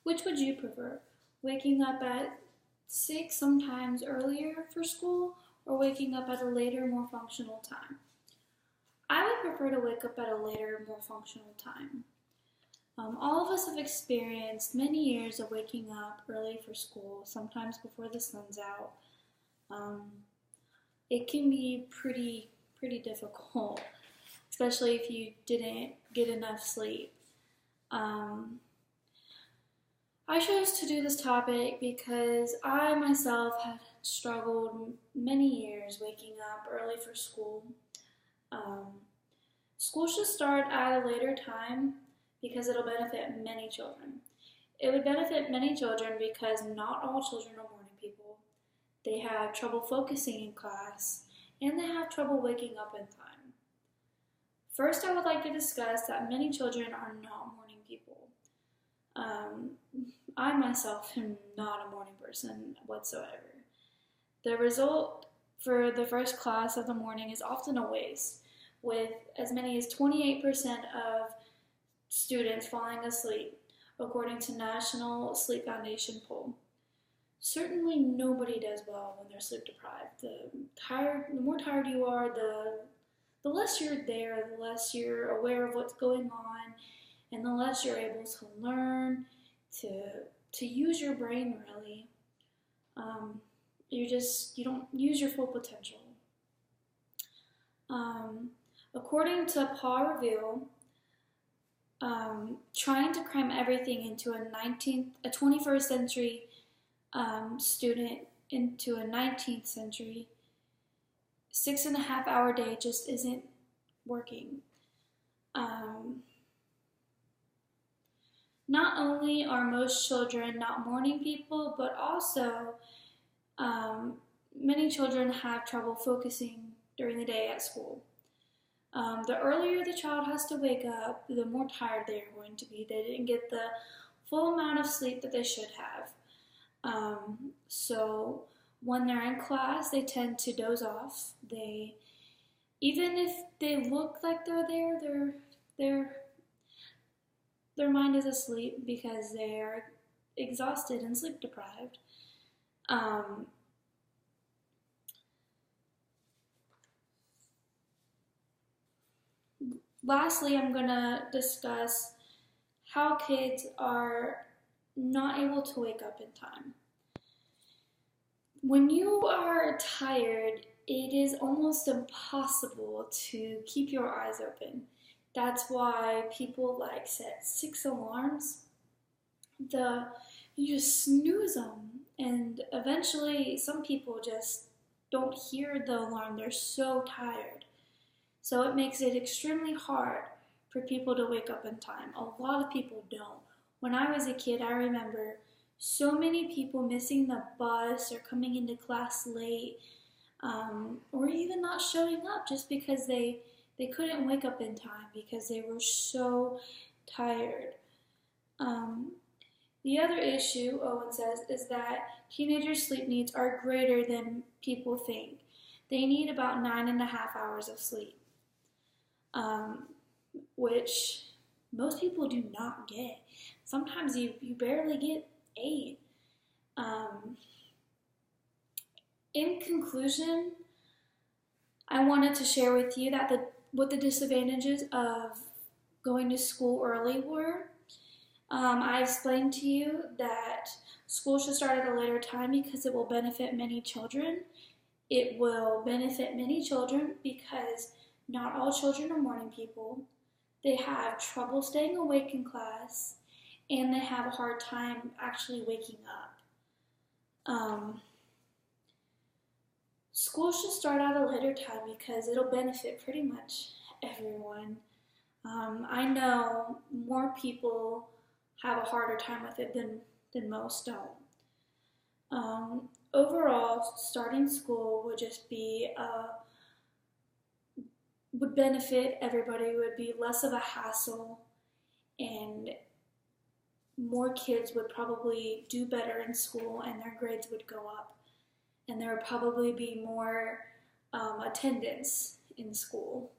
Which would you prefer? Waking up at 6, sometimes earlier for school, or waking up at a later, more functional time? I would prefer to wake up at a later, more functional time. All of us have experienced many years of waking up early for school, sometimes before the sun's out. Um, it can be pretty difficult, especially if you didn't get enough sleep. Um, I chose to do this topic because I myself had struggled many years waking up early for school. Um, School should start at a later time because it'll benefit many children. It would benefit many children because not all children are morning people. They have trouble focusing in class and they have trouble waking up in time. First, I would like to discuss that many children are not morning people. I myself am not a morning person whatsoever. The result for the first class of the morning is often a waste, with as many as 28% of students falling asleep, according to National Sleep Foundation poll. Certainly nobody does well when they're sleep deprived. The more tired you are, the less you're there, the less you're aware of what's going on, and the less you're able to learn, to use your brain really. You don't use your full potential. According to Paul Revere, trying to cram everything into a 21st century student into a 19th century 6.5 hour day just isn't working. Not only are most children not morning people, but also many children have trouble focusing during the day at school. The earlier the child has to wake up, the more tired they are going to be. They didn't get the full amount of sleep that they should have. So when they're in class, they tend to doze off. Even if they look like they're there, their mind is asleep because they are exhausted and sleep deprived. Lastly, I'm going to discuss how kids are not able to wake up in time. When you are tired, it is almost impossible to keep your eyes open. That's why people set 6 alarms. You just snooze them, and eventually some people just don't hear the alarm. They're so tired. So it makes it extremely hard for people to wake up in time. A lot of people don't. When I was a kid, I remember so many people missing the bus or coming into class late, or even not showing up just because they couldn't wake up in time because they were so tired. The other issue, Owen says, is that teenagers' sleep needs are greater than people think. They need about 9.5 hours of sleep, which most people do not get. Sometimes you barely get 8. In conclusion, I wanted to share with you that what the disadvantages of going to school early were. I explained to you that school should start at a later time because it will benefit many children. It will benefit many children because not all children are morning people. They have trouble staying awake in class, and they have a hard time actually waking up. School should start at a later time because it'll benefit pretty much everyone. I know more people have a harder time with it than most don't. Overall, starting school would just be would benefit everybody, would be less of a hassle, and more kids would probably do better in school and their grades would go up, and there would probably be more attendance in school.